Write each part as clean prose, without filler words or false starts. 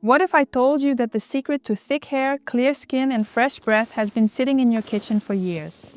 What if I told you that the secret to thick hair, clear skin, and fresh breath has been sitting in your kitchen for years?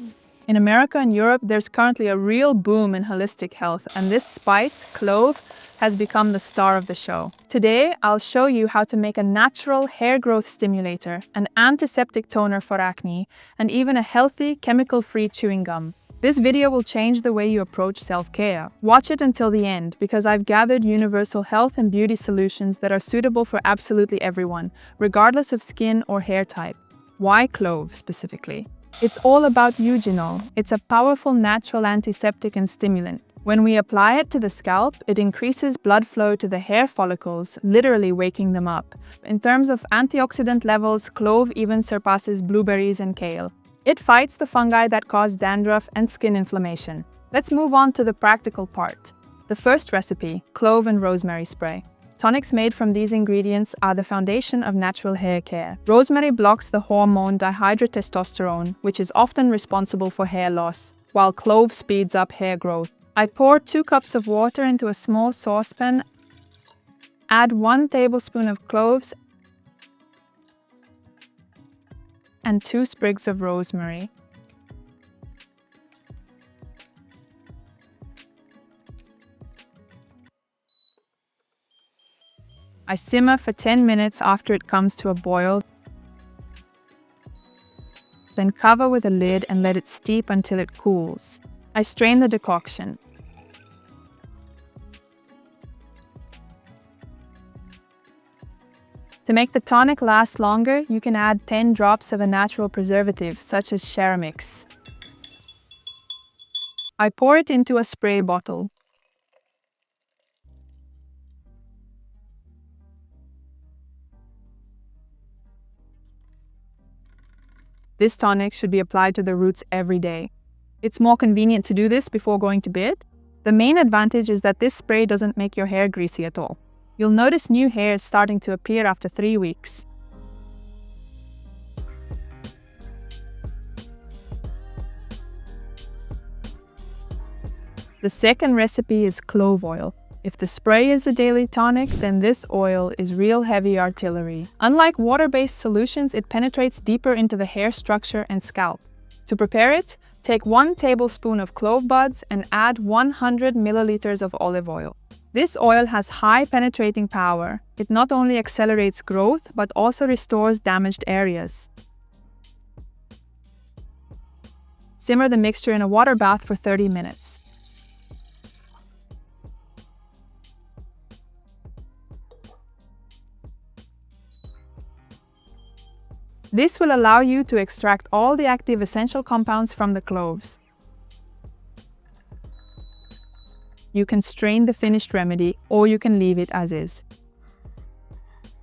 In America and Europe, there's currently a real boom in holistic health, and this spice, clove, has become the star of the show. Today, I'll show you how to make a natural hair growth stimulator, an antiseptic toner for acne, and even a healthy, chemical-free chewing gum. This video will change the way you approach self-care. Watch it until the end, because I've gathered universal health and beauty solutions that are suitable for absolutely everyone, regardless of skin or hair type. Why clove specifically? It's all about Eugenol. It's a powerful natural antiseptic and stimulant. When we apply it to the scalp, it increases blood flow to the hair follicles, literally waking them up. In terms of antioxidant levels, clove even surpasses blueberries and kale. It fights the fungi that cause dandruff and skin inflammation. Let's move on to the practical part. The first recipe, clove and rosemary spray. Tonics made from these ingredients are the foundation of natural hair care. Rosemary blocks the hormone dihydrotestosterone, which is often responsible for hair loss, while clove speeds up hair growth. I pour 2 cups of water into a small saucepan, add 1 tablespoon of cloves, and 2 sprigs of rosemary. I simmer for 10 minutes after it comes to a boil, then cover with a lid and let it steep until it cools. I strain the decoction. To make the tonic last longer, you can add 10 drops of a natural preservative, such as Sharomix. I pour it into a spray bottle. This tonic should be applied to the roots every day. It's more convenient to do this before going to bed. The main advantage is that this spray doesn't make your hair greasy at all. You'll notice new hairs starting to appear after 3 weeks. The second recipe is clove oil. If the spray is a daily tonic, then this oil is real heavy artillery. Unlike water-based solutions, it penetrates deeper into the hair structure and scalp. To prepare it, take 1 tablespoon of clove buds and add 100 milliliters of olive oil. This oil has high penetrating power. It not only accelerates growth, but also restores damaged areas. Simmer the mixture in a water bath for 30 minutes. This will allow you to extract all the active essential compounds from the cloves. You can strain the finished remedy, or you can leave it as is.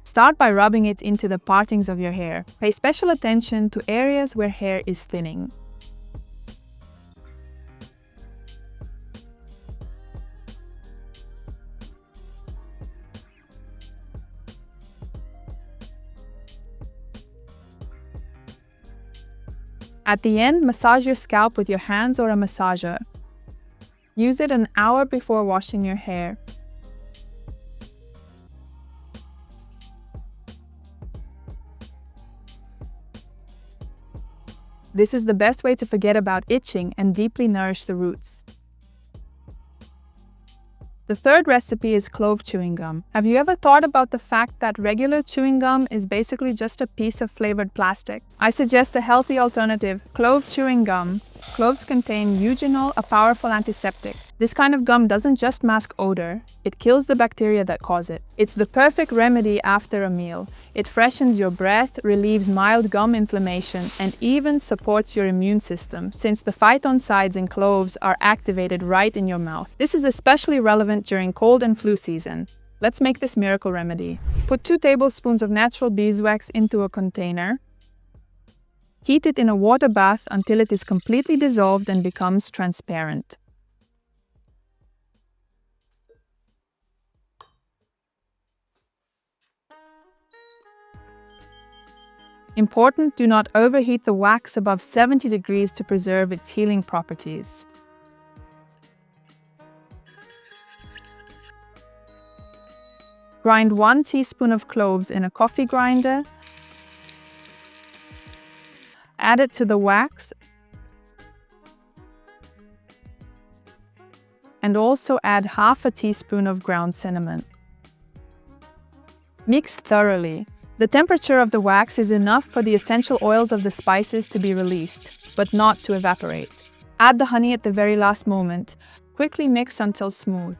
Start by rubbing it into the partings of your hair. Pay special attention to areas where hair is thinning. At the end, massage your scalp with your hands or a massager. Use it an hour before washing your hair. This is the best way to forget about itching and deeply nourish the roots. The third recipe is clove chewing gum. Have you ever thought about the fact that regular chewing gum is basically just a piece of flavored plastic? I suggest a healthy alternative, clove chewing gum. Cloves contain eugenol, a powerful antiseptic. This kind of gum doesn't just mask odor, it kills the bacteria that cause it. It's the perfect remedy after a meal. It freshens your breath, relieves mild gum inflammation, and even supports your immune system, since the phytoncides in cloves are activated right in your mouth. This is especially relevant during cold and flu season. Let's make this miracle remedy. Put 2 tablespoons of natural beeswax into a container. Heat it in a water bath until it is completely dissolved and becomes transparent. Important, do not overheat the wax above 70 degrees to preserve its healing properties. Grind 1 teaspoon of cloves in a coffee grinder. Add it to the wax. And also add half a teaspoon of ground cinnamon. Mix thoroughly. The temperature of the wax is enough for the essential oils of the spices to be released, but not to evaporate. Add the honey at the very last moment. Quickly mix until smooth.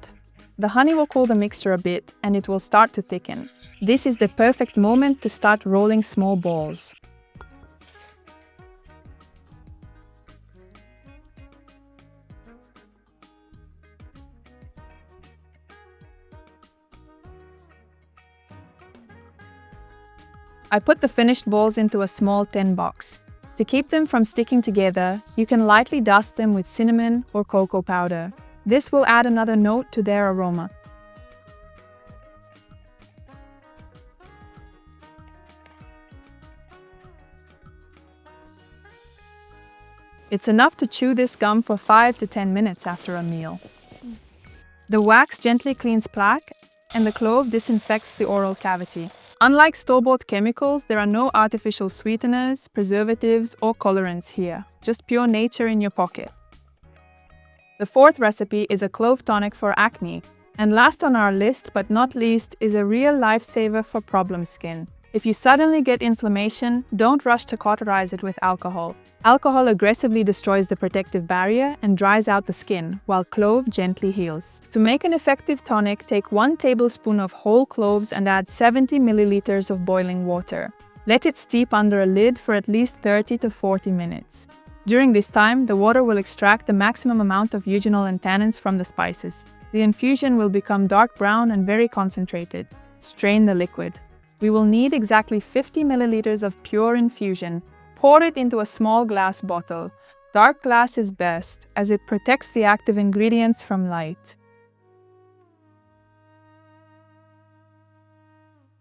The honey will cool the mixture a bit and it will start to thicken. This is the perfect moment to start rolling small balls. I put the finished balls into a small tin box. To keep them from sticking together, you can lightly dust them with cinnamon or cocoa powder. This will add another note to their aroma. It's enough to chew this gum for 5 to 10 minutes after a meal. The wax gently cleans plaque, and the clove disinfects the oral cavity. Unlike store-bought chemicals, there are no artificial sweeteners, preservatives, or colorants here. Just pure nature in your pocket. The fourth recipe is a clove tonic for acne. And last on our list, but not least, is a real lifesaver for problem skin. If you suddenly get inflammation, don't rush to cauterize it with alcohol. Alcohol aggressively destroys the protective barrier and dries out the skin, while clove gently heals. To make an effective tonic, take 1 tablespoon of whole cloves and add 70 milliliters of boiling water. Let it steep under a lid for at least 30 to 40 minutes. During this time, the water will extract the maximum amount of eugenol and tannins from the spices. The infusion will become dark brown and very concentrated. Strain the liquid. We will need exactly 50 milliliters of pure infusion. Pour it into a small glass bottle. Dark glass is best, as it protects the active ingredients from light.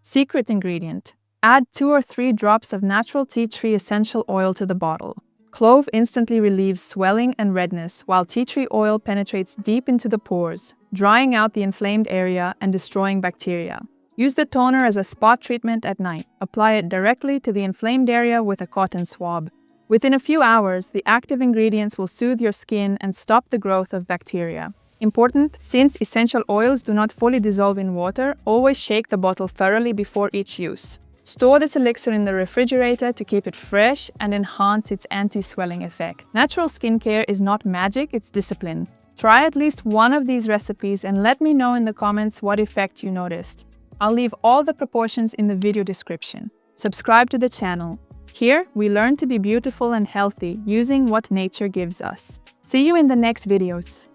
Secret ingredient. Add 2 or 3 drops of natural tea tree essential oil to the bottle. Clove instantly relieves swelling and redness, while tea tree oil penetrates deep into the pores, drying out the inflamed area and destroying bacteria. Use the toner as a spot treatment at night. Apply it directly to the inflamed area with a cotton swab. Within a few hours, the active ingredients will soothe your skin and stop the growth of bacteria. Important, since essential oils do not fully dissolve in water, always shake the bottle thoroughly before each use. Store this elixir in the refrigerator to keep it fresh and enhance its anti-swelling effect. Natural skincare is not magic, it's discipline. Try at least one of these recipes and let me know in the comments what effect you noticed. I'll leave all the proportions in the video description. Subscribe to the channel. Here, we learn to be beautiful and healthy using what nature gives us. See you in the next videos.